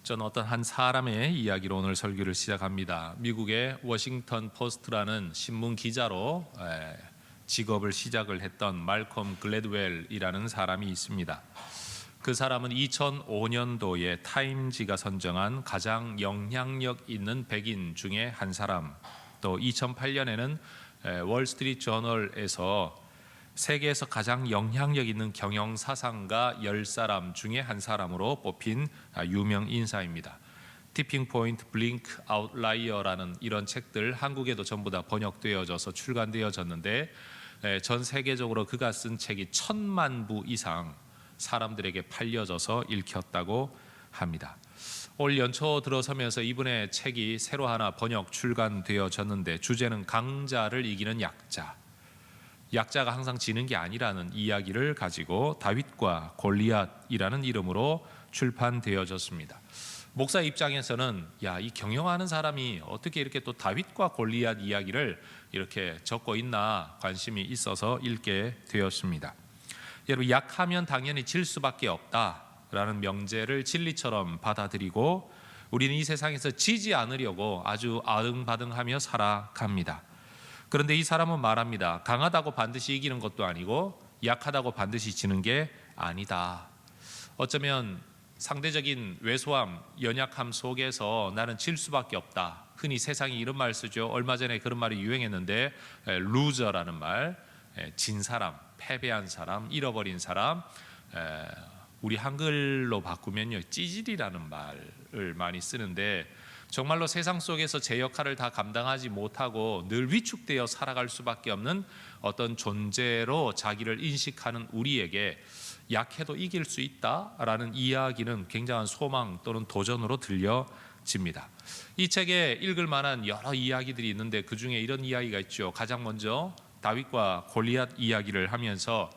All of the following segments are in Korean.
저는 어떤 한 사람의 이야기로 오늘 설교를 시작합니다. 미국의 워싱턴 포스트라는 신문 기자로 직업을 시작을 했던 말콤 글래드웰이라는 사람이 있습니다. 그 사람은 2005년도에 타임지가 선정한 가장 영향력 있는 백인 중에 한 사람, 또 2008년에는 월스트리트 저널에서 세계에서 가장 영향력 있는 경영사상가 10사람 중에 한 사람으로 뽑힌 유명 인사입니다. 티핑 포인트, 블링크, 아웃라이어라는 이런 책들 한국에도 전부 다 번역되어져서 출간되어졌는데 전 세계적으로 그가 쓴 책이 1000만 부 이상 사람들에게 팔려져서 읽혔다고 합니다. 올 연초 들어서면서 이분의 책이 새로 하나 번역 출간되어졌는데 주제는 강자를 이기는 약자. 약자가 항상 지는 게 아니라는 이야기를 가지고 다윗과 골리앗이라는 이름으로 출판되어졌습니다. 목사 입장에서는 이 경영하는 사람이 어떻게 이렇게 또 다윗과 골리앗 이야기를 이렇게 적고 있나 관심이 있어서 읽게 되었습니다. 여러분, 약하면 당연히 질 수밖에 없다라는 명제를 진리처럼 받아들이고 우리는 이 세상에서 지지 않으려고 아주 아등바등하며 살아갑니다. 그런데 이 사람은 말합니다. 강하다고 반드시 이기는 것도 아니고 약하다고 반드시 지는 게 아니다. 어쩌면 상대적인 왜소함, 연약함 속에서 나는 질 수밖에 없다. 흔히 세상이 이런 말 쓰죠. 얼마 전에 그런 말이 유행했는데 루저라는 말, 진 사람, 패배한 사람, 잃어버린 사람, 우리 한글로 바꾸면요 찌질이라는 말을 많이 쓰는데 정말로 세상 속에서 제 역할을 다 감당하지 못하고 늘 위축되어 살아갈 수밖에 없는 어떤 존재로 자기를 인식하는 우리에게 약해도 이길 수 있다라는 이야기는 굉장한 소망 또는 도전으로 들려집니다. 이 책에 읽을 만한 여러 이야기들이 있는데 그 중에 이런 이야기가 있죠. 가장 먼저 다윗과 골리앗 이야기를 하면서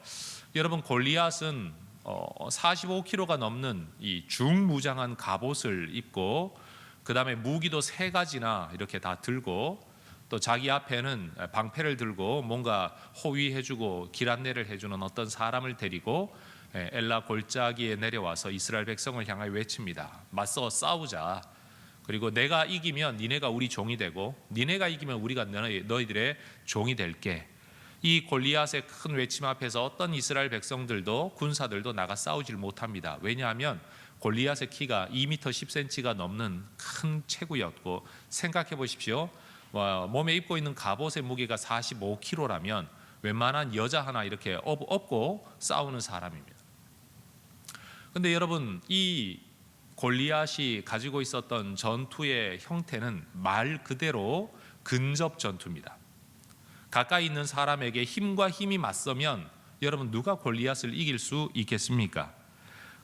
여러분, 골리앗은 45kg가 넘는 이 중무장한 갑옷을 입고 그 다음에 무기도 3가지나 이렇게 다 들고 또 자기 앞에는 방패를 들고 뭔가 호위해주고 길 안내를 해주는 어떤 사람을 데리고 엘라 골짜기에 내려와서 이스라엘 백성을 향하여 외칩니다. 맞서 싸우자. 그리고 내가 이기면 니네가 우리 종이 되고 니네가 이기면 우리가 너희들의 종이 될게. 이 골리앗의 큰 외침 앞에서 어떤 이스라엘 백성들도 군사들도 나가 싸우질 못합니다. 왜냐하면 골리앗의 키가 2m 10cm가 넘는 큰 체구였고, 생각해 보십시오. 몸에 입고 있는 갑옷의 무게가 45kg라면 웬만한 여자 하나 이렇게 업고 싸우는 사람입니다. 그런데 여러분, 이 골리앗이 가지고 있었던 전투의 형태는 말 그대로 근접 전투입니다. 가까이 있는 사람에게 힘과 힘이 맞서면 여러분, 누가 골리앗을 이길 수 있겠습니까?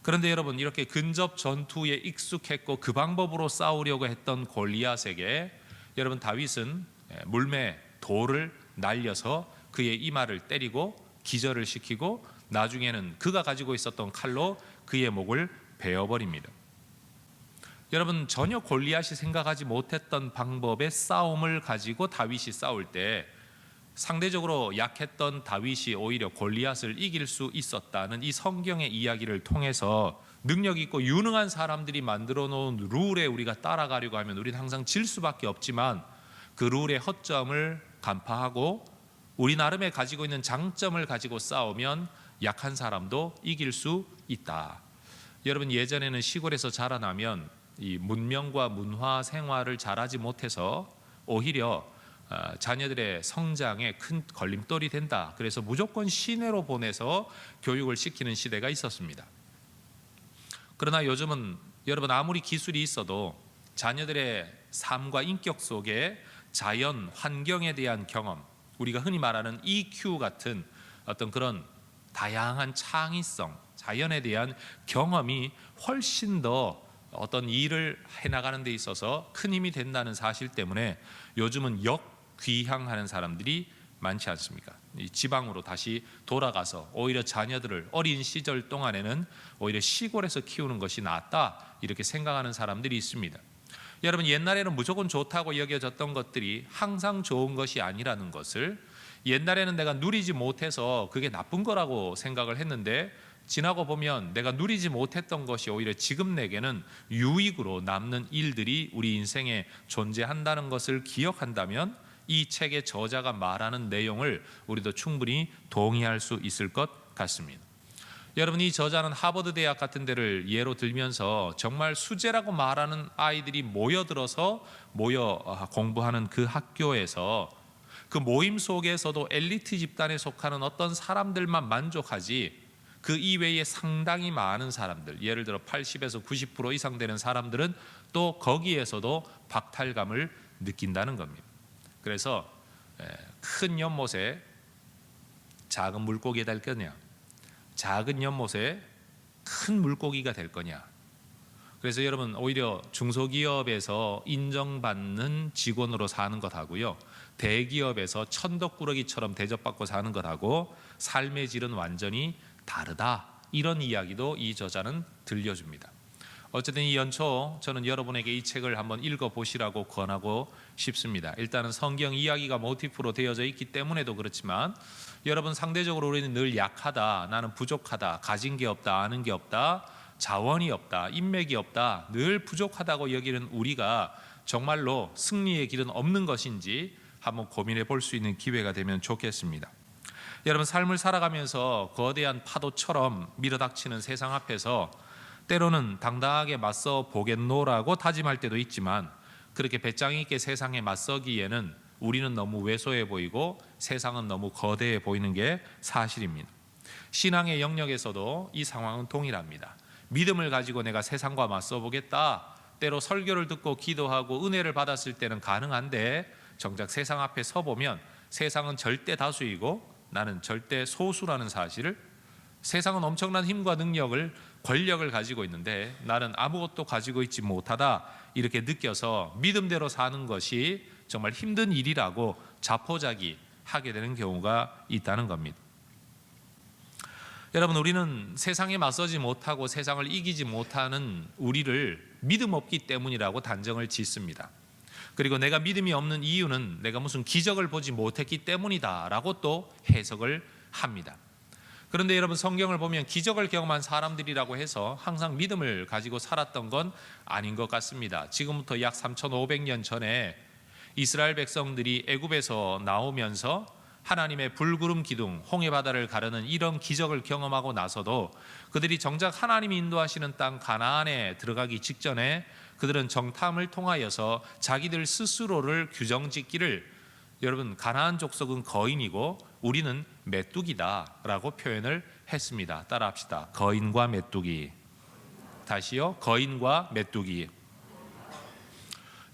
그런데 여러분, 이렇게 근접 전투에 익숙했고 그 방법으로 싸우려고 했던 골리앗에게 여러분, 다윗은 물매 돌을 날려서 그의 이마를 때리고 기절을 시키고 나중에는 그가 가지고 있었던 칼로 그의 목을 베어버립니다. 여러분, 전혀 골리앗이 생각하지 못했던 방법의 싸움을 가지고 다윗이 싸울 때 상대적으로 약했던 다윗이 오히려 골리앗을 이길 수 있었다는 이 성경의 이야기를 통해서 능력 있고 유능한 사람들이 만들어 놓은 룰에 우리가 따라가려고 하면 우리는 항상 질 수밖에 없지만 그 룰의 허점을 간파하고 우리 나름에 가지고 있는 장점을 가지고 싸우면 약한 사람도 이길 수 있다. 여러분, 예전에는 시골에서 자라나면 이 문명과 문화 생활을 잘하지 못해서 오히려 자녀들의 성장에 큰 걸림돌이 된다. 그래서 무조건 시내로 보내서 교육을 시키는 시대가 있었습니다. 그러나 요즘은 여러분, 아무리 기술이 있어도 자녀들의 삶과 인격 속에 자연 환경에 대한 경험, 우리가 흔히 말하는 EQ 같은 어떤 그런 다양한 창의성, 자연에 대한 경험이 훨씬 더 어떤 일을 해나가는 데 있어서 큰 힘이 된다는 사실 때문에 요즘은 귀향하는 사람들이 많지 않습니까? 지방으로 다시 돌아가서 오히려 자녀들을 어린 시절 동안에는 오히려 시골에서 키우는 것이 낫다, 이렇게 생각하는 사람들이 있습니다. 여러분, 옛날에는 무조건 좋다고 여겨졌던 것들이 항상 좋은 것이 아니라는 것을, 옛날에는 내가 누리지 못해서 그게 나쁜 거라고 생각을 했는데 지나고 보면 내가 누리지 못했던 것이 오히려 지금 내게는 유익으로 남는 일들이 우리 인생에 존재한다는 것을 기억한다면 이 책의 저자가 말하는 내용을 우리도 충분히 동의할 수 있을 것 같습니다. 여러분, 이 저자는 하버드 대학 같은 데를 예로 들면서 정말 수재라고 말하는 아이들이 모여들어서 공부하는 그 학교에서 그 모임 속에서도 엘리트 집단에 속하는 어떤 사람들만 만족하지 그 이외에 상당히 많은 사람들, 예를 들어 80에서 90% 이상 되는 사람들은 또 거기에서도 박탈감을 느낀다는 겁니다. 그래서 큰 연못에 작은 물고기가 될 거냐, 작은 연못에 큰 물고기가 될 거냐. 그래서 여러분, 오히려 중소기업에서 인정받는 직원으로 사는 것하고요, 대기업에서 천덕꾸러기처럼 대접받고 사는 것하고 삶의 질은 완전히 다르다, 이런 이야기도 이 저자는 들려줍니다. 어쨌든 이 연초 저는 여러분에게 이 책을 한번 읽어보시라고 권하고 싶습니다. 일단은 성경 이야기가 모티프로 되어져 있기 때문에도 그렇지만, 여러분, 상대적으로 우리는 늘 약하다, 나는 부족하다, 가진 게 없다, 아는 게 없다, 자원이 없다, 인맥이 없다, 늘 부족하다고 여기는 우리가 정말로 승리의 길은 없는 것인지 한번 고민해 볼 수 있는 기회가 되면 좋겠습니다. 여러분, 삶을 살아가면서 거대한 파도처럼 밀어닥치는 세상 앞에서 때로는 당당하게 맞서 보겠노라고 다짐할 때도 있지만, 그렇게 배짱 있게 세상에 맞서기에는 우리는 너무 왜소해 보이고 세상은 너무 거대해 보이는 게 사실입니다. 신앙의 영역에서도 이 상황은 동일합니다. 믿음을 가지고 내가 세상과 맞서 보겠다, 때로 설교를 듣고 기도하고 은혜를 받았을 때는 가능한데, 정작 세상 앞에 서보면 세상은 절대 다수이고 나는 절대 소수라는 사실을, 세상은 엄청난 힘과 능력을, 권력을 가지고 있는데 나는 아무것도 가지고 있지 못하다, 이렇게 느껴서 믿음대로 사는 것이 정말 힘든 일이라고 자포자기하게 되는 경우가 있다는 겁니다. 여러분, 우리는 세상에 맞서지 못하고 세상을 이기지 못하는 우리를 믿음 없기 때문이라고 단정을 짓습니다. 그리고 내가 믿음이 없는 이유는 내가 무슨 기적을 보지 못했기 때문이다 라고 또 해석을 합니다. 그런데 여러분, 성경을 보면 기적을 경험한 사람들이라고 해서 항상 믿음을 가지고 살았던 건 아닌 것 같습니다. 지금부터 약 3,500년 전에 이스라엘 백성들이 애굽에서 나오면서 하나님의 불구름 기둥, 홍해 바다를 가르는 이런 기적을 경험하고 나서도 그들이 정작 하나님이 인도하시는 땅 가나안에 들어가기 직전에 그들은 정탐을 통하여서 자기들 스스로를 규정짓기를, 여러분, 가나안 족속은 거인이고 우리는 메뚜기다라고 표현을 했습니다. 따라합시다. 거인과 메뚜기. 다시요. 거인과 메뚜기.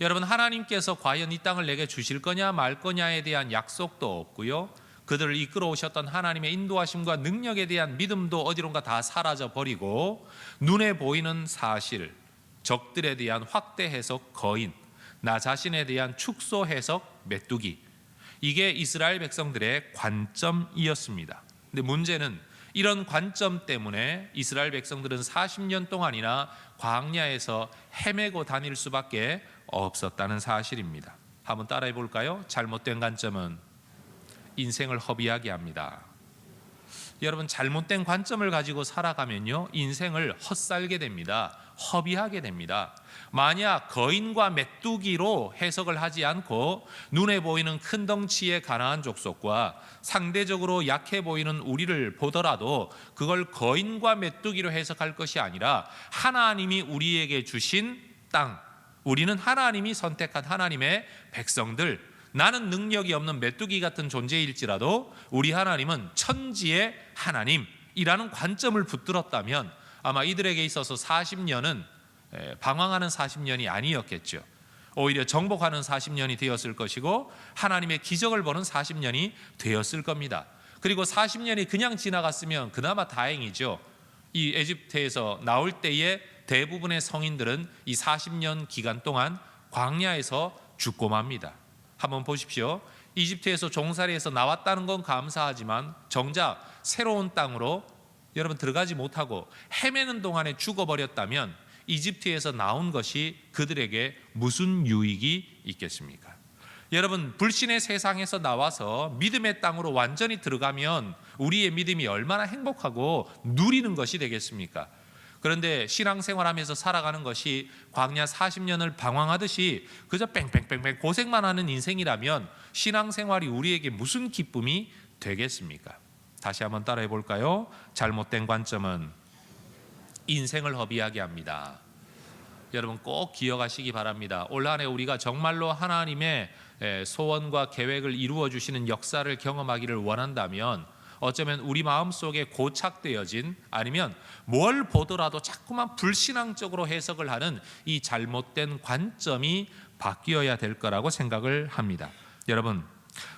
여러분, 하나님께서 과연 이 땅을 내게 주실 거냐 말 거냐에 대한 약속도 없고요, 그들을 이끌어 오셨던 하나님의 인도하심과 능력에 대한 믿음도 어디론가 다 사라져 버리고, 눈에 보이는 사실, 적들에 대한 확대 해석 거인, 나 자신에 대한 축소 해석 메뚜기, 이게 이스라엘 백성들의 관점이었습니다. 근데 문제는 이런 관점 때문에 이스라엘 백성들은 40년 동안이나 광야에서 헤매고 다닐 수밖에 없었다는 사실입니다. 한번 따라해 볼까요? 잘못된 관점은 인생을 허비하게 합니다. 여러분, 잘못된 관점을 가지고 살아가면요, 인생을 헛살게 됩니다. 허비하게 됩니다. 만약 거인과 메뚜기로 해석을 하지 않고 눈에 보이는 큰 덩치의 가나안 족속과 상대적으로 약해 보이는 우리를 보더라도 그걸 거인과 메뚜기로 해석할 것이 아니라 하나님이 우리에게 주신 땅, 우리는 하나님이 선택한 하나님의 백성들, 나는 능력이 없는 메뚜기 같은 존재일지라도 우리 하나님은 천지의 하나님이라는 관점을 붙들었다면 아마 이들에게 있어서 40년은 방황하는 40년이 아니었겠죠. 오히려 정복하는 40년이 되었을 것이고 하나님의 기적을 보는 40년이 되었을 겁니다. 그리고 40년이 그냥 지나갔으면 그나마 다행이죠. 이 에집트에서 나올 때에 대부분의 성인들은 이 40년 기간 동안 광야에서 죽고 맙니다. 한번 보십시오. 이집트에서 종살이에서 나왔다는 건 감사하지만 정작 새로운 땅으로 여러분 들어가지 못하고 헤매는 동안에 죽어버렸다면 이집트에서 나온 것이 그들에게 무슨 유익이 있겠습니까? 여러분, 불신의 세상에서 나와서 믿음의 땅으로 완전히 들어가면 우리의 믿음이 얼마나 행복하고 누리는 것이 되겠습니까? 그런데 신앙생활하면서 살아가는 것이 광야 40년을 방황하듯이 그저 뺑뺑뺑뺑 고생만 하는 인생이라면 신앙생활이 우리에게 무슨 기쁨이 되겠습니까? 다시 한번 따라해 볼까요? 잘못된 관점은 인생을 허비하게 합니다. 여러분 꼭 기억하시기 바랍니다. 올 한 해 우리가 정말로 하나님의 소원과 계획을 이루어 주시는 역사를 경험하기를 원한다면 어쩌면 우리 마음속에 고착되어진, 아니면 뭘 보더라도 자꾸만 불신앙적으로 해석을 하는 이 잘못된 관점이 바뀌어야 될 거라고 생각을 합니다. 여러분,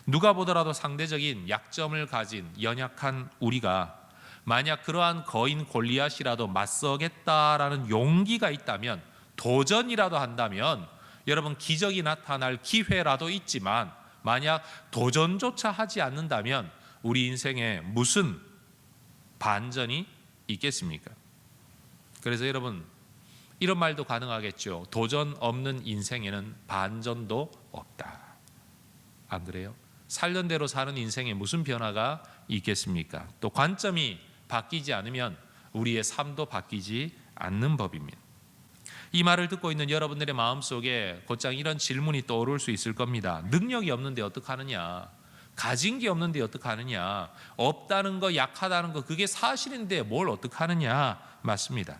누가 보더라도 상대적인 약점을 가진 연약한 우리가 만약 그러한 거인 골리앗이라도 맞서겠다라는 용기가 있다면, 도전이라도 한다면, 여러분 기적이 나타날 기회라도 있지만 만약 도전조차 하지 않는다면 우리 인생에 무슨 반전이 있겠습니까? 그래서 여러분, 이런 말도 가능하겠죠. 도전 없는 인생에는 반전도 없다. 안 그래요? 살던 대로 사는 인생에 무슨 변화가 있겠습니까? 또 관점이 바뀌지 않으면 우리의 삶도 바뀌지 않는 법입니다. 이 말을 듣고 있는 여러분들의 마음속에 곧장 이런 질문이 떠오를 수 있을 겁니다. 능력이 없는데 어떡하느냐? 가진 게 없는데 어떡하느냐? 없다는 거, 약하다는 거, 그게 사실인데 뭘 어떡하느냐? 맞습니다.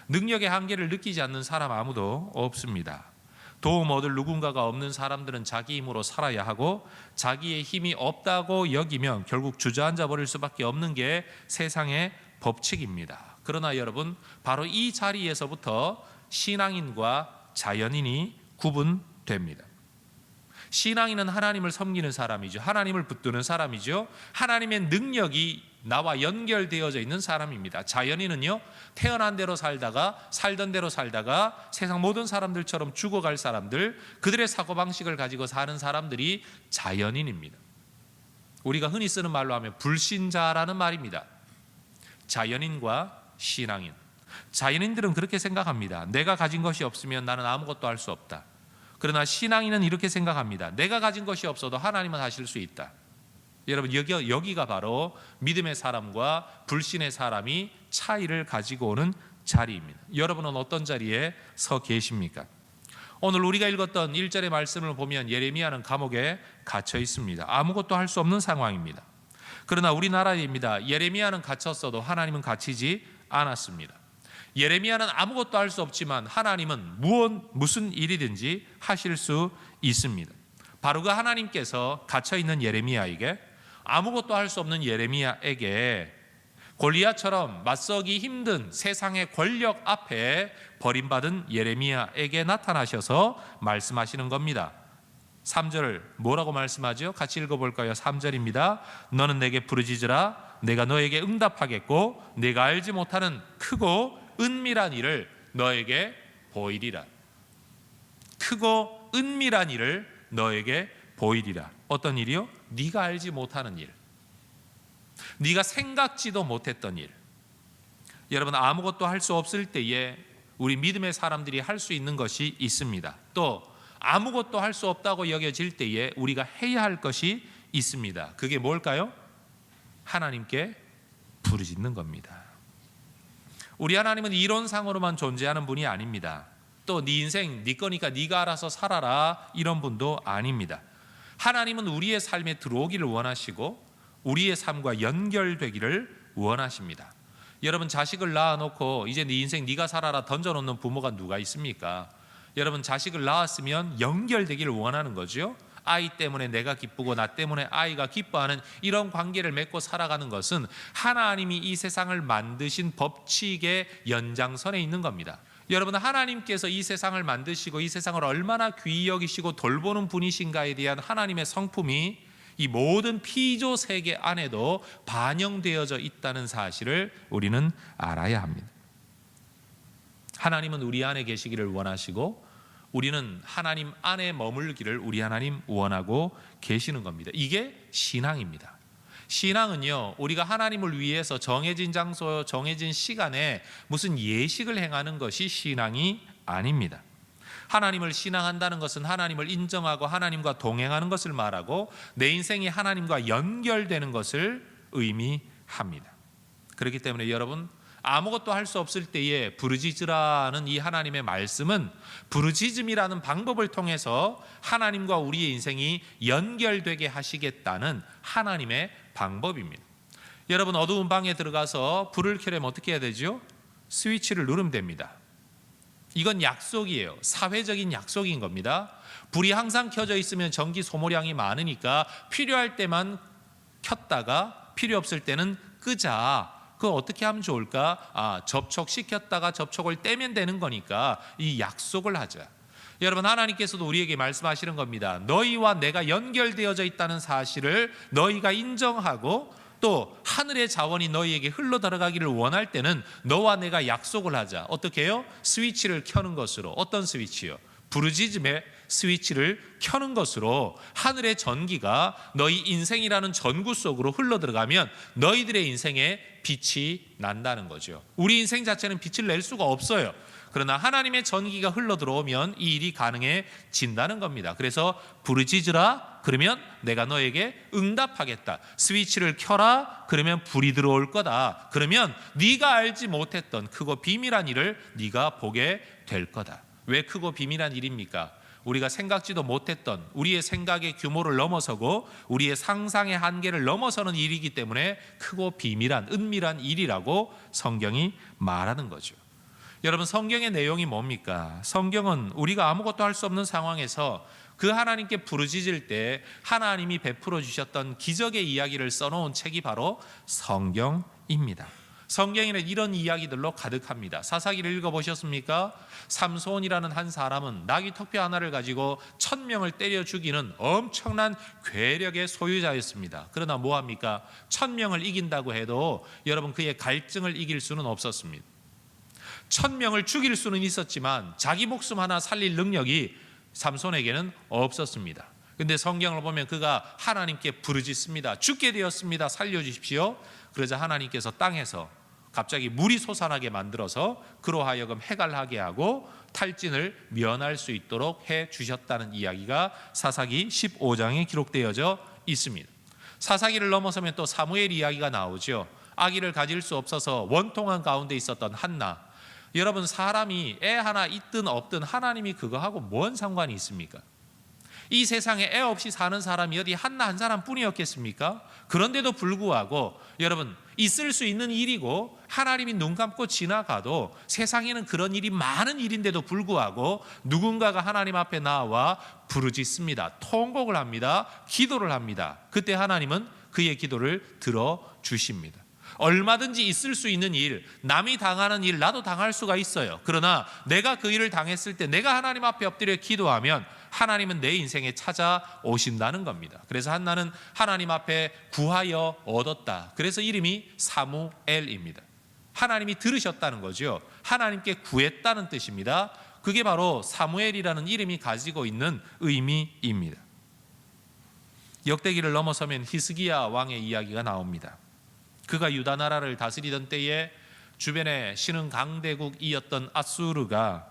능력의 한계를 느끼지 않는 사람 아무도 없습니다. 도움 얻을 누군가가 없는 사람들은 자기 힘으로 살아야 하고, 자기의 힘이 없다고 여기면 결국 주저앉아 버릴 수밖에 없는 게 세상의 법칙입니다. 그러나 여러분, 바로 이 자리에서부터 신앙인과 자연인이 구분됩니다. 신앙인은 하나님을 섬기는 사람이죠. 하나님을 붙드는 사람이죠. 하나님의 능력이 나와 연결되어져 있는 사람입니다. 자연인은요, 태어난 대로 살다가 살던 대로 살다가 세상 모든 사람들처럼 죽어갈 사람들, 그들의 사고방식을 가지고 사는 사람들이 자연인입니다. 우리가 흔히 쓰는 말로 하면 불신자라는 말입니다. 자연인과 신앙인. 자연인들은 그렇게 생각합니다. 내가 가진 것이 없으면 나는 아무것도 할 수 없다. 그러나 신앙인은 이렇게 생각합니다. 내가 가진 것이 없어도 하나님은 하실 수 있다. 여러분, 여기가 바로 믿음의 사람과 불신의 사람이 차이를 가지고 오는 자리입니다. 여러분은 어떤 자리에 서 계십니까? 오늘 우리가 읽었던 1절의 말씀을 보면 예레미야는 감옥에 갇혀 있습니다. 아무것도 할 수 없는 상황입니다. 그러나 우리나라입니다. 예레미야는 갇혔어도 하나님은 갇히지 않았습니다. 예레미야는 아무것도 할 수 없지만 하나님은 무슨 일이든지 하실 수 있습니다. 바로 그 하나님께서 갇혀있는 예레미야에게, 아무것도 할 수 없는 예레미야에게 골리앗처럼 맞서기 힘든 세상의 권력 앞에 버림받은 예레미야에게 나타나셔서 말씀하시는 겁니다. 3절 뭐라고 말씀하죠? 같이 읽어볼까요? 3절입니다. 너는 내게 부르짖으라. 내가 너에게 응답하겠고 내가 알지 못하는 크고 은밀한 일을 너에게 보이리라. 크고 은밀한 일을 너에게 보이리라. 어떤 일이요? 네가 알지 못하는 일, 네가 생각지도 못했던 일. 여러분, 아무것도 할 수 없을 때에 우리 믿음의 사람들이 할 수 있는 것이 있습니다. 또 아무것도 할 수 없다고 여겨질 때에 우리가 해야 할 것이 있습니다. 그게 뭘까요? 하나님께 부르짖는 겁니다. 우리 하나님은 이론상으로만 존재하는 분이 아닙니다. 또 네 인생 네 거니까 네가 알아서 살아라, 이런 분도 아닙니다. 하나님은 우리의 삶에 들어오기를 원하시고 우리의 삶과 연결되기를 원하십니다. 여러분, 자식을 낳아놓고 이제 네 인생 네가 살아라 던져놓는 부모가 누가 있습니까? 여러분, 자식을 낳았으면 연결되기를 원하는 거죠. 아이 때문에 내가 기쁘고 나 때문에 아이가 기뻐하는 이런 관계를 맺고 살아가는 것은 하나님이 이 세상을 만드신 법칙의 연장선에 있는 겁니다. 여러분, 하나님께서 이 세상을 만드시고 이 세상을 얼마나 귀히 여기시고 돌보는 분이신가에 대한 하나님의 성품이 이 모든 피조 세계 안에도 반영되어져 있다는 사실을 우리는 알아야 합니다. 하나님은 우리 안에 계시기를 원하시고 우리는 하나님 안에 머물기를 우리 하나님 원하고 계시는 겁니다. 이게 신앙입니다. 신앙은요, 우리가 하나님을 위해서 정해진 장소, 정해진 시간에 무슨 예식을 행하는 것이 신앙이 아닙니다. 하나님을 신앙한다는 것은 하나님을 인정하고 하나님과 동행하는 것을 말하고 내 인생이 하나님과 연결되는 것을 의미합니다. 그렇기 때문에 여러분, 아무것도 할 수 없을 때에 부르짖으라는 이 하나님의 말씀은 부르짖음이라는 방법을 통해서 하나님과 우리의 인생이 연결되게 하시겠다는 하나님의 방법입니다. 여러분, 어두운 방에 들어가서 불을 켜려면 어떻게 해야 되죠? 스위치를 누르면 됩니다. 이건 약속이에요. 사회적인 약속인 겁니다. 불이 항상 켜져 있으면 전기 소모량이 많으니까 필요할 때만 켰다가 필요 없을 때는 끄자. 그거 어떻게 하면 좋을까? 접촉시켰다가 접촉을 떼면 되는 거니까 이 약속을 하자. 여러분, 하나님께서도 우리에게 말씀하시는 겁니다. 너희와 내가 연결되어져 있다는 사실을 너희가 인정하고 또 하늘의 자원이 너희에게 흘러 들어가기를 원할 때는 너와 내가 약속을 하자. 어떻게 해요? 스위치를 켜는 것으로. 어떤 스위치요? 부르짖음의 스위치를 켜는 것으로 하늘의 전기가 너희 인생이라는 전구 속으로 흘러 들어가면 너희들의 인생에 빛이 난다는 거죠. 우리 인생 자체는 빛을 낼 수가 없어요. 그러나 하나님의 전기가 흘러 들어오면 이 일이 가능해진다는 겁니다. 그래서 부르짖으라, 그러면 내가 너에게 응답하겠다. 스위치를 켜라, 그러면 불이 들어올 거다. 그러면 네가 알지 못했던 크고 비밀한 일을 네가 보게 될 거다. 왜 크고 비밀한 일입니까? 우리가 생각지도 못했던 우리의 생각의 규모를 넘어서고 우리의 상상의 한계를 넘어서는 일이기 때문에 크고 비밀한 은밀한 일이라고 성경이 말하는 거죠. 여러분, 성경의 내용이 뭡니까? 성경은 우리가 아무것도 할 수 없는 상황에서 그 하나님께 부르짖을 때 하나님이 베풀어 주셨던 기적의 이야기를 써놓은 책이 바로 성경입니다. 성경에는 이런 이야기들로 가득합니다. 사사기를 읽어보셨습니까? 삼손이라는 한 사람은 나귀 턱뼈 하나를 가지고 1000명을 때려 죽이는 엄청난 괴력의 소유자였습니다. 그러나 뭐합니까? 1000명을 이긴다고 해도 여러분, 그의 갈증을 이길 수는 없었습니다. 1000명을 죽일 수는 있었지만 자기 목숨 하나 살릴 능력이 삼손에게는 없었습니다. 근데 성경을 보면 그가 하나님께 부르짖습니다. 죽게 되었습니다. 살려주십시오. 그러자 하나님께서 땅에서 갑자기 물이 솟아나게 만들어서 그로 하여금 해갈하게 하고 탈진을 면할 수 있도록 해 주셨다는 이야기가 사사기 15장에 기록되어져 있습니다. 사사기를 넘어서면 또 사무엘 이야기가 나오죠. 아기를 가질 수 없어서 원통한 가운데 있었던 한나. 여러분, 사람이 애 하나 있든 없든 하나님이 그거하고 뭔 상관이 있습니까? 이 세상에 애 없이 사는 사람이 어디 한나 한 사람뿐이었겠습니까? 그런데도 불구하고 여러분, 있을 수 있는 일이고 하나님이 눈 감고 지나가도 세상에는 그런 일이 많은 일인데도 불구하고 누군가가 하나님 앞에 나와 부르짖습니다. 통곡을 합니다. 기도를 합니다. 그때 하나님은 그의 기도를 들어주십니다. 얼마든지 있을 수 있는 일, 남이 당하는 일 나도 당할 수가 있어요. 그러나 내가 그 일을 당했을 때 내가 하나님 앞에 엎드려 기도하면 하나님은 내 인생에 찾아오신다는 겁니다. 그래서 한나는 하나님 앞에 구하여 얻었다. 그래서 이름이 사무엘입니다. 하나님이 들으셨다는 거죠. 하나님께 구했다는 뜻입니다. 그게 바로 사무엘이라는 이름이 가지고 있는 의미입니다. 역대기를 넘어서면 히스기야 왕의 이야기가 나옵니다. 그가 유다 나라를 다스리던 때에 주변에 신흥 강대국이었던 아수르가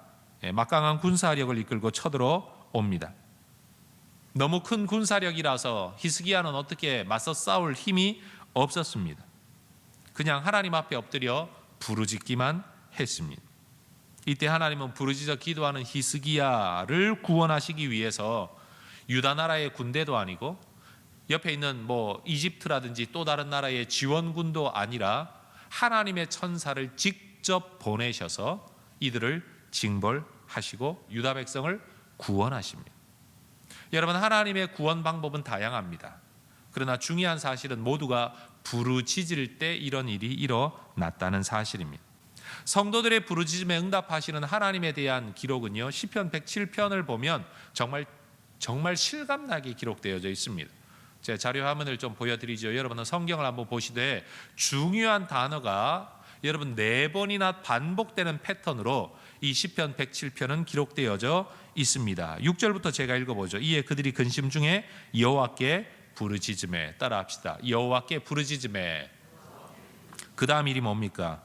막강한 군사력을 이끌고 쳐들어옵니다. 너무 큰 군사력이라서 히스기야는 어떻게 맞서 싸울 힘이 없었습니다. 그냥 하나님 앞에 엎드려 부르짖기만 했습니다. 이때 하나님은 부르짖어 기도하는 히스기야를 구원하시기 위해서 유다 나라의 군대도 아니고 옆에 있는 이집트라든지 또 다른 나라의 지원군도 아니라 하나님의 천사를 직접 보내셔서 이들을 징벌하시고 유다 백성을 구원하십니다. 여러분, 하나님의 구원 방법은 다양합니다. 그러나 중요한 사실은 모두가 부르짖을 때 이런 일이 일어났다는 사실입니다. 성도들의 부르짖음에 응답하시는 하나님에 대한 기록은요, 시편 107편을 보면 정말 실감나게 기록되어져 있습니다. 제 자료 화면을 좀 보여드리죠. 여러분은 성경을 한번 보시되 중요한 단어가 여러분 4번이나 반복되는 패턴으로 이 시편 107편은 기록되어져 있습니다. 6절부터 제가 읽어보죠. 이에 그들이 근심 중에 여호와께 부르짖음에, 따라합시다. 여호와께 부르짖음에. 그 다음 일이 뭡니까?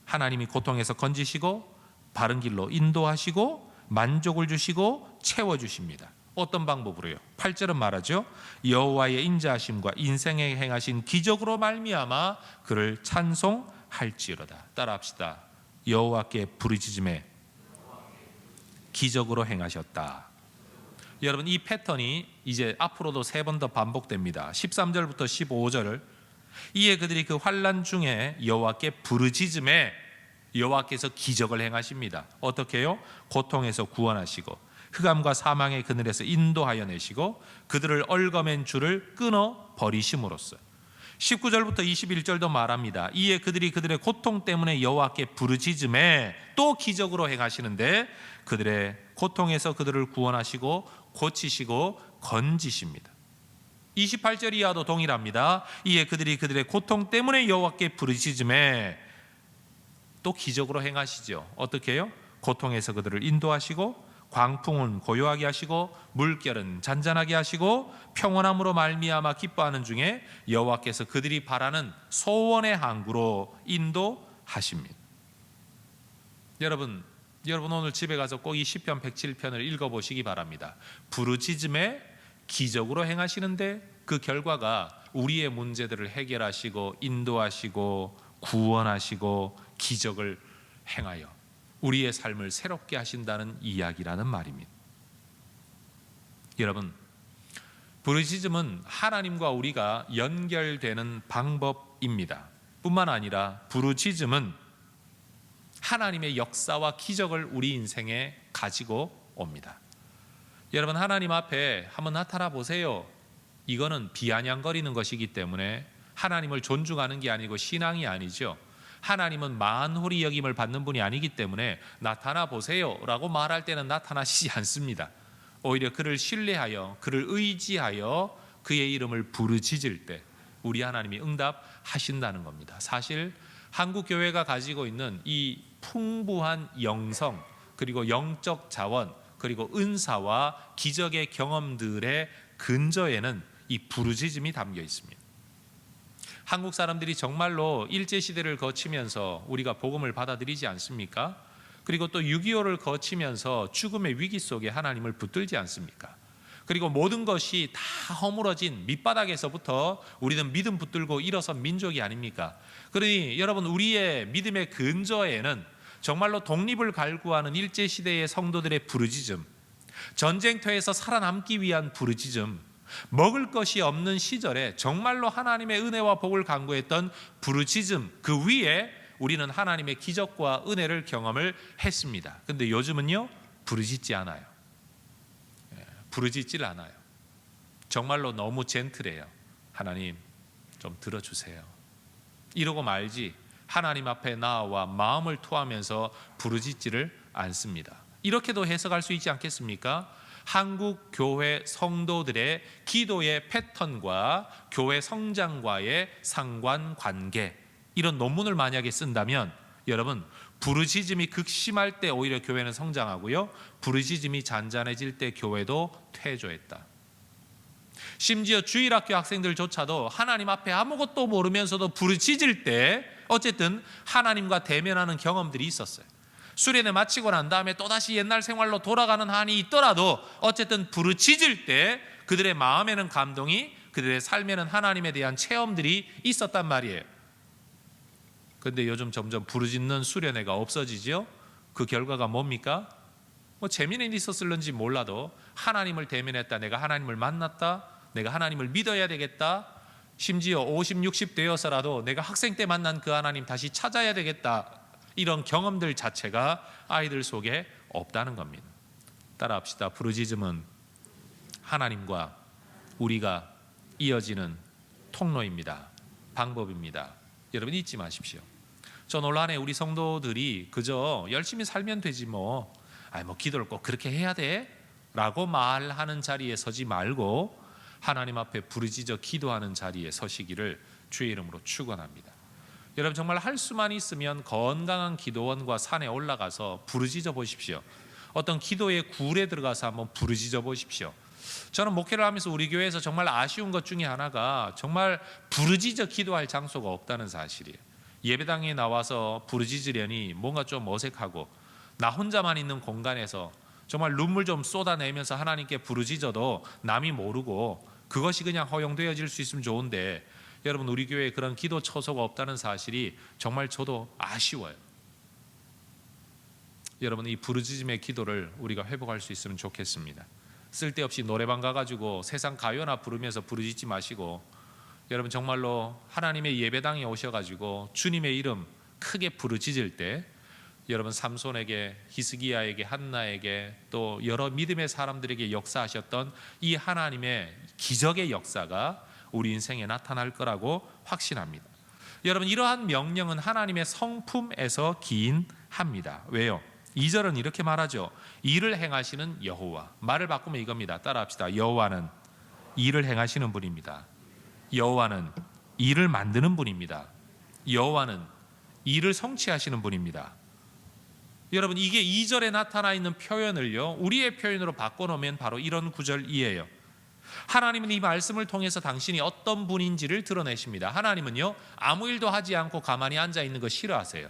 하나님이 고통에서 건지시고 바른 길로 인도하시고 만족을 주시고 채워주십니다. 어떤 방법으로요? 8절은 말하죠. 여호와의 인자하심과 인생에 행하신 기적으로 말미암아 그를 찬송할지어다. 따라합시다. 여호와께 부르짖음에 기적으로 행하셨다. 여러분, 이 패턴이 이제 앞으로도 3번 더 반복됩니다. 13절부터 15절. 이에 그들이 그 환난 중에 여호와께 부르짖음에 여호와께서 기적을 행하십니다. 어떻게 해요? 고통에서 구원하시고 흑암과 사망의 그늘에서 인도하여 내시고 그들을 얽어맨 줄을 끊어 버리심으로써. 19절부터 21절도 말합니다. 이에 그들이 그들의 고통 때문에 여호와께 부르짖음에 또 기적으로 행하시는데 그들의 고통에서 그들을 구원하시고 고치시고 건지십니다. 28절 이하도 동일합니다. 이에 그들이 그들의 고통 때문에 여호와께 부르짖음에 또 기적으로 행하시죠. 어떻게 해요? 고통에서 그들을 인도하시고 광풍은 고요하게 하시고 물결은 잔잔하게 하시고 평온함으로 말미암아 기뻐하는 중에 여호와께서 그들이 바라는 소원의 항구로 인도하십니다. 여러분 오늘 집에 가서 꼭 이 시편 107편을 읽어보시기 바랍니다. 부르짖음에 기적으로 행하시는데 그 결과가 우리의 문제들을 해결하시고 인도하시고 구원하시고 기적을 행하여 우리의 삶을 새롭게 하신다는 이야기라는 말입니다. 여러분, 부르짖음은 하나님과 우리가 연결되는 방법입니다. 뿐만 아니라 부르짖음은 하나님의 역사와 기적을 우리 인생에 가지고 옵니다. 여러분, 하나님 앞에 한번 나타나 보세요. 이거는 비아냥거리는 것이기 때문에 하나님을 존중하는 게 아니고 신앙이 아니죠. 하나님은 만홀히 여김을 받는 분이 아니기 때문에 나타나 보세요 라고 말할 때는 나타나시지 않습니다. 오히려 그를 신뢰하여 그를 의지하여 그의 이름을 부르짖을 때 우리 하나님이 응답하신다는 겁니다. 사실 한국 교회가 가지고 있는 이 풍부한 영성 그리고 영적 자원 그리고 은사와 기적의 경험들의 근저에는 이 부르짖음이 담겨 있습니다. 한국 사람들이 정말로 일제시대를 거치면서 우리가 복음을 받아들이지 않습니까? 그리고 또 6.25를 거치면서 죽음의 위기 속에 하나님을 붙들지 않습니까? 그리고 모든 것이 다 허물어진 밑바닥에서부터 우리는 믿음 붙들고 일어선 민족이 아닙니까? 그러니 여러분, 우리의 믿음의 근저에는 정말로 독립을 갈구하는 일제시대의 성도들의 부르짖음, 전쟁터에서 살아남기 위한 부르짖음, 먹을 것이 없는 시절에 정말로 하나님의 은혜와 복을 간구했던 부르짖음, 그 위에 우리는 하나님의 기적과 은혜를 경험을 했습니다. 그런데 요즘은요, 부르짖지 않아요. 부르짖질 않아요. 정말로 너무 젠틀해요. 하나님 좀 들어주세요 이러고 말지 하나님 앞에 나와 마음을 토하면서 부르짖지를 않습니다. 이렇게도 해석할 수 있지 않겠습니까? 한국 교회 성도들의 기도의 패턴과 교회 성장과의 상관관계, 이런 논문을 만약에 쓴다면 여러분, 부르짖음이 극심할 때 오히려 교회는 성장하고요, 부르짖음이 잔잔해질 때 교회도 퇴조했다. 심지어 주일학교 학생들조차도 하나님 앞에 아무것도 모르면서도 부르짖을 때 어쨌든 하나님과 대면하는 경험들이 있었어요. 수련회 마치고 난 다음에 또다시 옛날 생활로 돌아가는 한이 있더라도 어쨌든 부르짖을 때 그들의 마음에는 감동이, 그들의 삶에는 하나님에 대한 체험들이 있었단 말이에요. 그런데 요즘 점점 부르짖는 수련회가 없어지죠. 그 결과가 뭡니까? 재미는 있었을런지 몰라도 하나님을 대면했다, 내가 하나님을 만났다, 내가 하나님을 믿어야 되겠다, 심지어 50, 60 되어서라도 내가 학생 때 만난 그 하나님 다시 찾아야 되겠다, 이런 경험들 자체가 아이들 속에 없다는 겁니다. 따라합시다. 부르짖음은 하나님과 우리가 이어지는 통로입니다. 방법입니다. 여러분 잊지 마십시오. 저 논란에 우리 성도들이 그저 열심히 살면 되지 뭐 기도를 꼭 그렇게 해야 돼? 라고 말하는 자리에 서지 말고 하나님 앞에 부르짖어 기도하는 자리에 서시기를 주의 이름으로 축원합니다. 여러분, 정말 할 수만 있으면 건강한 기도원과 산에 올라가서 부르짖어 보십시오. 어떤 기도의 굴에 들어가서 한번 부르짖어 보십시오. 저는 목회를 하면서 우리 교회에서 정말 아쉬운 것 중에 하나가 정말 부르짖어 기도할 장소가 없다는 사실이에요. 예배당에 나와서 부르짖으려니 뭔가 좀 어색하고 나 혼자만 있는 공간에서 정말 눈물 좀 쏟아내면서 하나님께 부르짖어도 남이 모르고 그것이 그냥 허용되어질 수 있으면 좋은데, 여러분 우리 교회에 그런 기도 처소가 없다는 사실이 정말 저도 아쉬워요. 여러분 이 부르짖음의 기도를 우리가 회복할 수 있으면 좋겠습니다. 쓸데없이 노래방 가가지고 세상 가요나 부르면서 부르짖지 마시고, 여러분 정말로 하나님의 예배당에 오셔가지고 주님의 이름 크게 부르짖을 때, 여러분 삼손에게, 히스기야에게, 한나에게, 또 여러 믿음의 사람들에게 역사하셨던 이 하나님의 기적의 역사가 우리 인생에 나타날 거라고 확신합니다. 여러분 이러한 명령은 하나님의 성품에서 기인합니다. 왜요? 2절은 이렇게 말하죠. 일을 행하시는 여호와. 말을 바꾸면 이겁니다. 따라합시다. 여호와는 일을 행하시는 분입니다. 여호와는 일을 만드는 분입니다. 여호와는 일을 성취하시는 분입니다. 여러분 이게 2절에 나타나 있는 표현을요, 우리의 표현으로 바꿔놓으면 바로 이런 구절이에요. 하나님은 이 말씀을 통해서 당신이 어떤 분인지를 드러내십니다. 하나님은요, 아무 일도 하지 않고 가만히 앉아 있는 거 싫어하세요.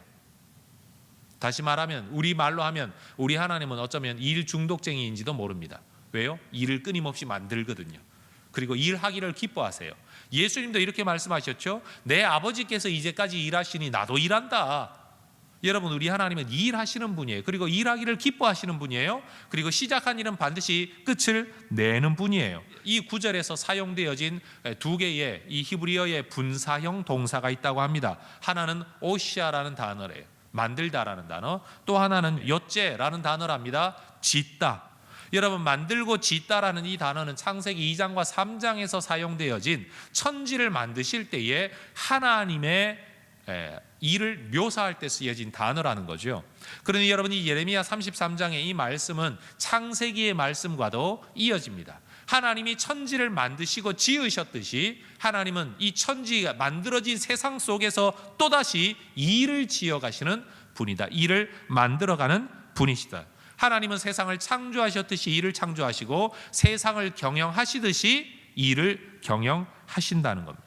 다시 말하면, 우리 말로 하면 우리 하나님은 어쩌면 일 중독쟁이인지도 모릅니다. 왜요? 일을 끊임없이 만들거든요. 그리고 일하기를 기뻐하세요. 예수님도 이렇게 말씀하셨죠. 내 아버지께서 이제까지 일하시니 나도 일한다. 여러분 우리 하나님은 일하시는 분이에요. 그리고 일하기를 기뻐하시는 분이에요. 그리고 시작한 일은 반드시 끝을 내는 분이에요. 이 구절에서 사용되어진 두 개의 이 히브리어의 분사형 동사가 있다고 합니다. 하나는 오시아라는 단어래요. 만들다라는 단어. 또 하나는 요째라는 단어랍니다. 짓다. 여러분 만들고 짓다라는 이 단어는 창세기 2장과 3장에서 사용되어진 천지를 만드실 때에 하나님의 일을 묘사할 때 쓰여진 단어라는 거죠. 그러니 여러분 이 예레미야 33장의 이 말씀은 창세기의 말씀과도 이어집니다. 하나님이 천지를 만드시고 지으셨듯이 하나님은 이 천지가 만들어진 세상 속에서 또다시 일을 지어가시는 분이다. 일을 만들어가는 분이시다. 하나님은 세상을 창조하셨듯이 일을 창조하시고 세상을 경영하시듯이 일을 경영하신다는 겁니다.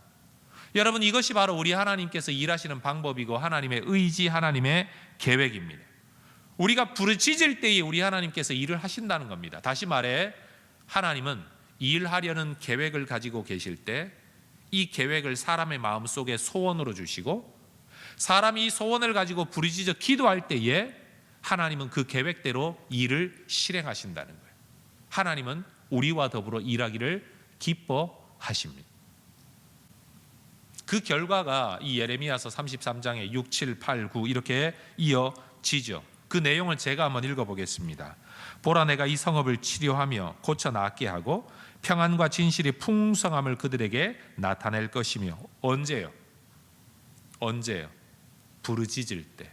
여러분 이것이 바로 우리 하나님께서 일하시는 방법이고 하나님의 의지, 하나님의 계획입니다. 우리가 부르짖을 때에 우리 하나님께서 일을 하신다는 겁니다. 다시 말해 하나님은 일하려는 계획을 가지고 계실 때 이 계획을 사람의 마음속에 소원으로 주시고, 사람이 이 소원을 가지고 부르짖어 기도할 때에 하나님은 그 계획대로 일을 실행하신다는 거예요. 하나님은 우리와 더불어 일하기를 기뻐하십니다. 그 결과가 이 예레미야서 33장에 6, 7, 8, 9 이렇게 이어지죠. 그 내용을 제가 한번 읽어보겠습니다. 보라, 내가 이 성읍을 치료하며 고쳐 낫게 하고 평안과 진실의 풍성함을 그들에게 나타낼 것이며. 언제요? 부르짖을 때.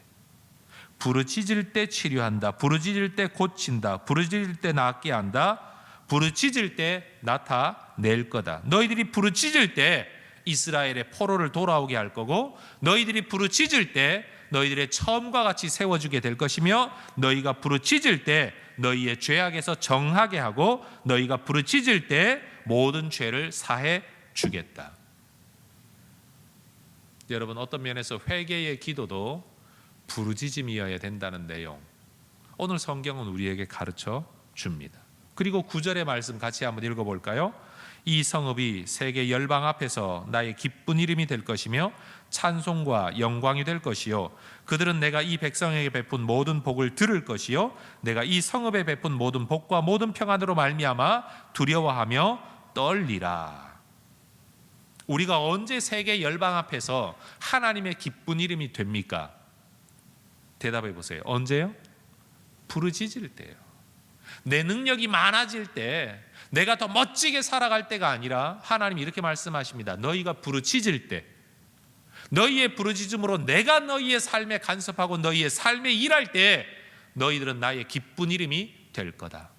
부르짖을 때 치료한다. 부르짖을 때 고친다. 부르짖을 때 낫게 한다. 부르짖을 때 나타낼 거다. 너희들이 부르짖을 때 이스라엘의 포로를 돌아오게 할 거고, 너희들이 부르짖을 때 너희들의 처음과 같이 세워주게 될 것이며, 너희가 부르짖을 때 너희의 죄악에서 정하게 하고, 너희가 부르짖을 때 모든 죄를 사해 주겠다. 여러분 어떤 면에서 회개의 기도도 부르짖음이어야 된다는 내용, 오늘 성경은 우리에게 가르쳐 줍니다. 그리고 9절의 말씀 같이 한번 읽어볼까요? 이 성읍이 세계 열방 앞에서 나의 기쁜 이름이 될 것이며 찬송과 영광이 될 것이요, 그들은 내가 이 백성에게 베푼 모든 복을 들을 것이요, 내가 이 성읍에 베푼 모든 복과 모든 평안으로 말미암아 두려워하며 떨리라. 우리가 언제 세계 열방 앞에서 하나님의 기쁜 이름이 됩니까? 대답해 보세요. 언제요? 부르짖을 때요. 내 능력이 많아질 때, 내가 더 멋지게 살아갈 때가 아니라 하나님이 이렇게 말씀하십니다. 너희가 부르짖을 때, 너희의 부르짖음으로 내가 너희의 삶에 간섭하고 너희의 삶에 일할 때 너희들은 나의 기쁜 이름이 될 거다.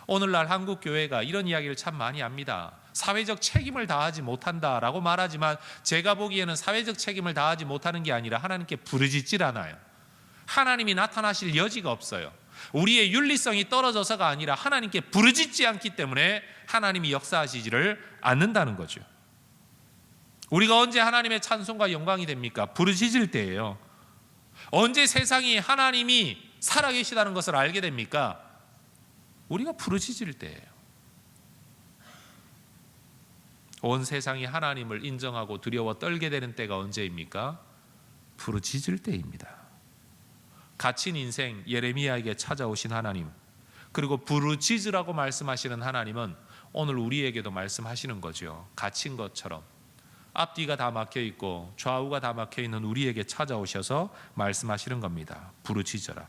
오늘날 한국 교회가 이런 이야기를 참 많이 합니다. 사회적 책임을 다하지 못한다라고 말하지만 제가 보기에는 사회적 책임을 다하지 못하는 게 아니라 하나님께 부르짖질 않아요. 하나님이 나타나실 여지가 없어요. 우리의 윤리성이 떨어져서가 아니라 하나님께 부르짖지 않기 때문에 하나님이 역사하시지를 않는다는 거죠. 우리가 언제 하나님의 찬송과 영광이 됩니까? 부르짖을 때예요. 언제 세상이 하나님이 살아계시다는 것을 알게 됩니까? 우리가 부르짖을 때예요. 온 세상이 하나님을 인정하고 두려워 떨게 되는 때가 언제입니까? 부르짖을 때입니다. 갇힌 인생 예레미야에게 찾아오신 하나님, 그리고 부르짖으라고 말씀하시는 하나님은 오늘 우리에게도 말씀하시는 거죠. 갇힌 것처럼 앞뒤가 다 막혀 있고 좌우가 다 막혀 있는 우리에게 찾아오셔서 말씀하시는 겁니다. 부르짖어라.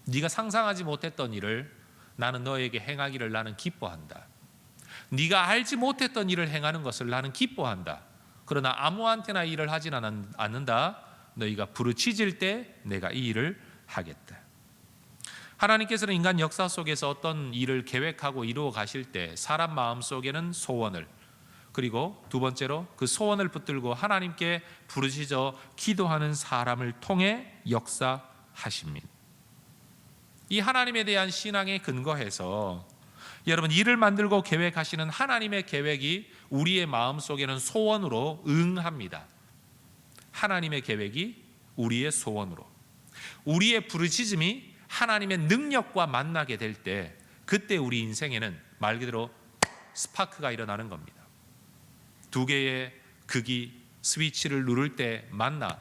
네가 상상하지 못했던 일을 나는 너에게 행하기를 나는 기뻐한다. 네가 알지 못했던 일을 행하는 것을 나는 기뻐한다. 그러나 아무한테나 일을 하지는 않는다. 너희가 부르짖을 때 내가 이 일을 하겠다. 하나님께서는 인간 역사 속에서 어떤 일을 계획하고 이루어 가실 때 사람 마음 속에는 소원을, 그리고 두 번째로 그 소원을 붙들고 하나님께 부르짖어 기도하는 사람을 통해 역사하십니다. 이 하나님에 대한 신앙에 근거해서 여러분, 일을 만들고 계획하시는 하나님의 계획이 우리의 마음속에는 소원으로 응합니다. 하나님의 계획이 우리의 소원으로, 우리의 부르짖음이 하나님의 능력과 만나게 될 때, 그때 우리 인생에는 말 그대로 스파크가 일어나는 겁니다. 두 개의 극이 스위치를 누를 때 만나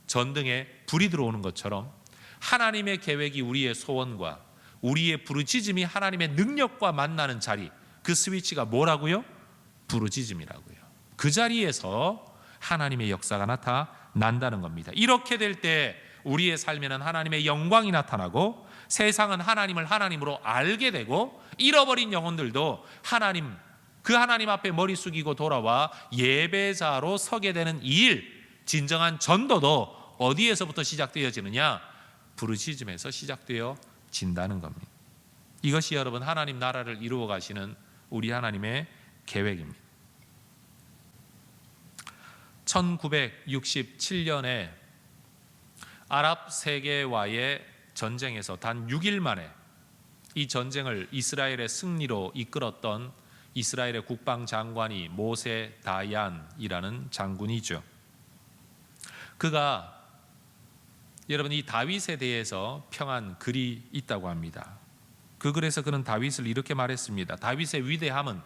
전등에 불이 들어오는 것처럼 하나님의 계획이 우리의 소원과 우리의 부르짖음이 하나님의 능력과 만나는 자리, 그 스위치가 뭐라고요? 부르짖음이라고요. 그 자리에서 하나님의 역사가 나타난다는 겁니다. 이렇게 될 때 우리의 삶에는 하나님의 영광이 나타나고 세상은 하나님을 하나님으로 알게 되고 잃어버린 영혼들도 그 하나님 앞에 머리 숙이고 돌아와 예배자로 서게 되는 이 일, 진정한 전도도 어디에서부터 시작되어지느냐? 부르짖음에서 시작되어진다는 겁니다. 이것이 여러분 하나님 나라를 이루어 가시는 우리 하나님의 계획입니다. 1967년에 아랍 세계와의 전쟁에서 단 6일 만에 이 전쟁을 이스라엘의 승리로 이끌었던 이스라엘의 국방장관이 모세 다얀이라는 장군이죠. 그가 여러분 이 다윗에 대해서 평한 글이 있다고 합니다. 그 글에서 그는 다윗을 이렇게 말했습니다. 다윗의 위대함은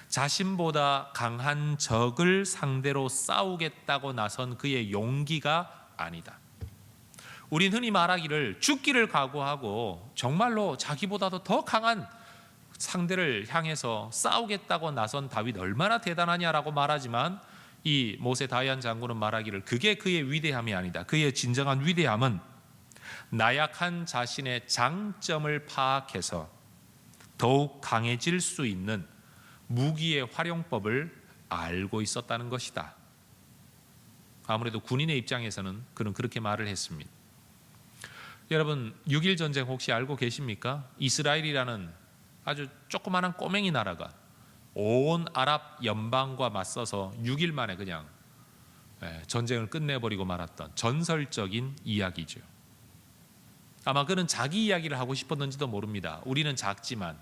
자신보다 강한 적을 상대로 싸우겠다고 나선 그의 용기가 아니다. 우린 흔히 말하기를 죽기를 각오하고 정말로 자기보다도 더 강한 상대를 향해서 싸우겠다고 나선 다윗 얼마나 대단하냐라고 말하지만, 이 모세 다얀 장군은 말하기를 그게 그의 위대함이 아니다. 그의 진정한 위대함은 나약한 자신의 장점을 파악해서 더욱 강해질 수 있는 무기의 활용법을 알고 있었다는 것이다. 아무래도 군인의 입장에서는 그는 그렇게 말을 했습니다. 여러분 6.1 전쟁 혹시 알고 계십니까? 이스라엘이라는 아주 조그마한 꼬맹이 나라가 온 아랍 연방과 맞서서 6일 만에 그냥 전쟁을 끝내버리고 말았던 전설적인 이야기죠. 아마 그는 자기 이야기를 하고 싶었는지도 모릅니다. 우리는 작지만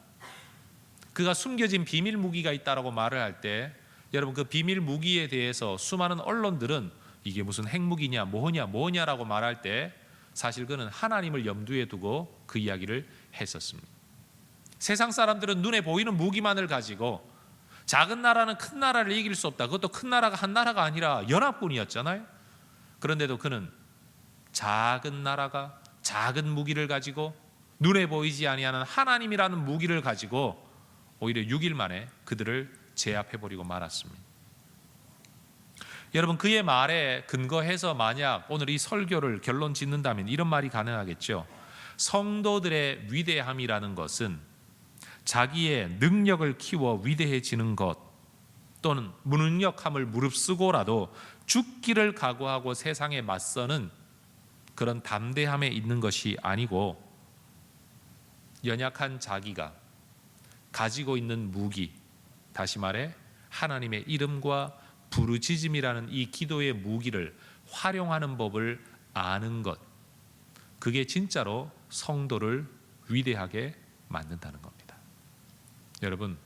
그가 숨겨진 비밀 무기가 있다라고 말을 할 때, 여러분 그 비밀 무기에 대해서 수많은 언론들은 이게 무슨 핵무기냐 뭐냐라고 말할 때 사실 그는 하나님을 염두에 두고 그 이야기를 했었습니다. 세상 사람들은 눈에 보이는 무기만을 가지고 작은 나라는 큰 나라를 이길 수 없다. 그것도 큰 나라가 한 나라가 아니라 연합군이었잖아요. 그런데도 그는 작은 나라가 작은 무기를 가지고 눈에 보이지 아니하는 하나님이라는 무기를 가지고 오히려 6일 만에 그들을 제압해버리고 말았습니다. 여러분 그의 말에 근거해서 만약 오늘 이 설교를 결론 짓는다면 이런 말이 가능하겠죠. 성도들의 위대함이라는 것은 자기의 능력을 키워 위대해지는 것, 또는 무능력함을 무릅쓰고라도 죽기를 각오하고 세상에 맞서는 그런 담대함에 있는 것이 아니고, 연약한 자기가 가지고 있는 무기, 다시 말해 하나님의 이름과 부르짖음이라는 이 기도의 무기를 활용하는 법을 아는 것, 그게 진짜로 성도를 위대하게 만든다는 겁니다. 여러분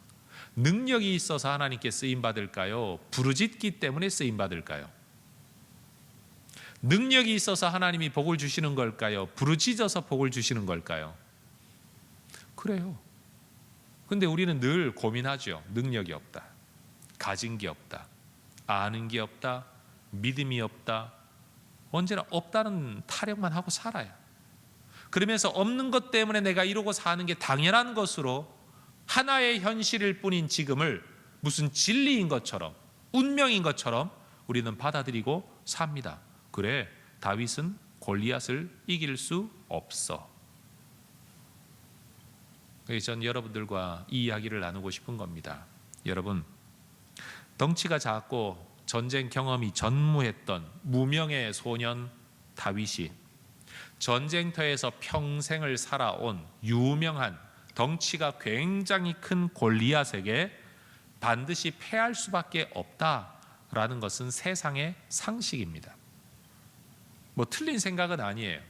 능력이 있어서 하나님께 쓰임받을까요? 부르짖기 때문에 쓰임받을까요? 능력이 있어서 하나님이 복을 주시는 걸까요? 부르짖어서 복을 주시는 걸까요? 그래요. 근데 우리는 늘 고민하죠. 능력이 없다, 가진 게 없다, 아는 게 없다, 믿음이 없다. 언제나 없다는 타령만 하고 살아요. 그러면서 없는 것 때문에 내가 이러고 사는 게 당연한 것으로 하나의 현실일 뿐인 지금을 무슨 진리인 것처럼, 운명인 것처럼 우리는 받아들이고 삽니다. 그래, 다윗은 골리앗을 이길 수 없어. 그래서 전 여러분들과 이 이야기를 나누고 싶은 겁니다. 여러분, 덩치가 작고 전쟁 경험이 전무했던 무명의 소년 다윗이 전쟁터에서 평생을 살아온 유명한 덩치가 굉장히 큰 골리앗에게 반드시 패할 수밖에 없다라는 것은 세상의 상식입니다. 뭐 틀린 생각은 아니에요.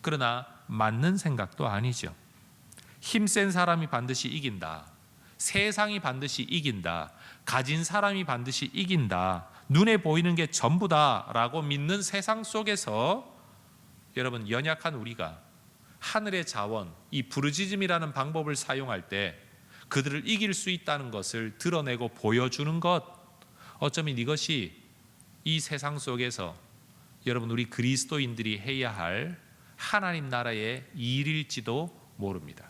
그러나 맞는 생각도 아니죠. 힘센 사람이 반드시 이긴다, 세상이 반드시 이긴다, 가진 사람이 반드시 이긴다, 눈에 보이는 게 전부다라고 믿는 세상 속에서 여러분, 연약한 우리가 하늘의 자원, 이 부르짖음이라는 방법을 사용할 때 그들을 이길 수 있다는 것을 드러내고 보여주는 것, 어쩌면 이것이 이 세상 속에서 여러분, 우리 그리스도인들이 해야 할 하나님 나라의 일일지도 모릅니다.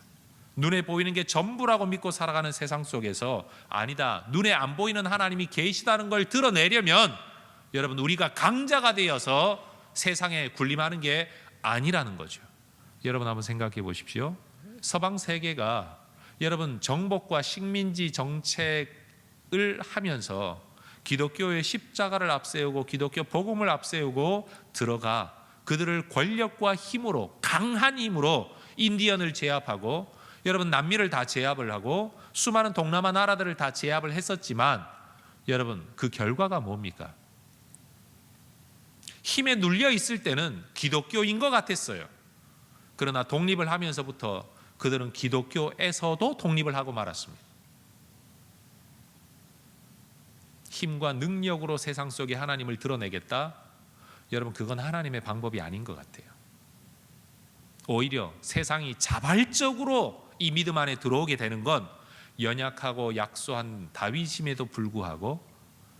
눈에 보이는 게 전부라고 믿고 살아가는 세상 속에서 아니다, 눈에 안 보이는 하나님이 계시다는 걸 드러내려면 여러분, 우리가 강자가 되어서 세상에 군림하는 게 아니라는 거죠. 여러분, 한번 생각해 보십시오. 서방 세계가 여러분 정복과 식민지 정책을 하면서 기독교의 십자가를 앞세우고 기독교 복음을 앞세우고 들어가 그들을 권력과 힘으로, 강한 힘으로 인디언을 제압하고 여러분 남미를 다 제압을 하고 수많은 동남아 나라들을 다 제압을 했었지만 여러분, 그 결과가 뭡니까? 힘에 눌려 있을 때는 기독교인 것 같았어요. 그러나 독립을 하면서부터 그들은 기독교에서도 독립을 하고 말았습니다. 힘과 능력으로 세상 속에 하나님을 드러내겠다? 여러분, 그건 하나님의 방법이 아닌 것 같아요. 오히려 세상이 자발적으로 이 믿음 안에 들어오게 되는 건 연약하고 약소한 다윗임에도 불구하고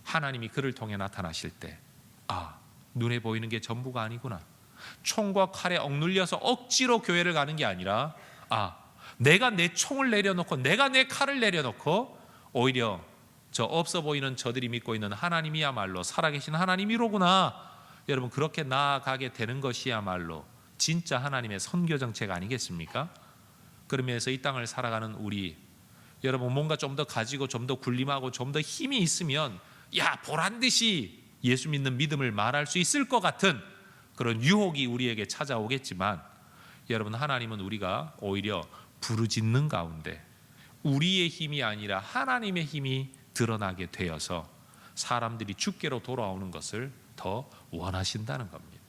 하나님이 그를 통해 나타나실 때, 아, 눈에 보이는 게 전부가 아니구나. 총과 칼에 억눌려서 억지로 교회를 가는 게 아니라, 아, 내가 내 총을 내려놓고 내가 내 칼을 내려놓고 오히려 저 없어 보이는 저들이 믿고 있는 하나님이야말로 살아계신 하나님이로구나. 여러분, 그렇게 나아가게 되는 것이야말로 진짜 하나님의 선교 정책 아니겠습니까? 그러면서 이 땅을 살아가는 우리 여러분, 뭔가 좀 더 가지고 좀 더 군림하고 좀 더 힘이 있으면 야, 보란듯이 예수 믿는 믿음을 말할 수 있을 것 같은 그런 유혹이 우리에게 찾아오겠지만 여러분, 하나님은 우리가 오히려 부르짖는 가운데 우리의 힘이 아니라 하나님의 힘이 드러나게 되어서 사람들이 주께로 돌아오는 것을 더 원하신다는 겁니다.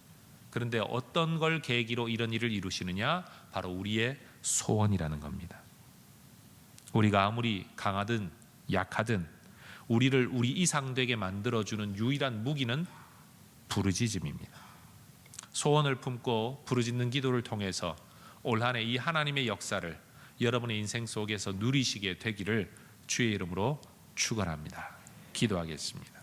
그런데 어떤 걸 계기로 이런 일을 이루시느냐? 바로 우리의 소원이라는 겁니다. 우리가 아무리 강하든 약하든 우리를 우리 이상 되게 만들어주는 유일한 무기는 부르짖음입니다. 소원을 품고 부르짖는 기도를 통해서 올 한 해 이 하나님의 역사를 여러분의 인생 속에서 누리시게 되기를 주의 이름으로 축원합니다. 기도하겠습니다.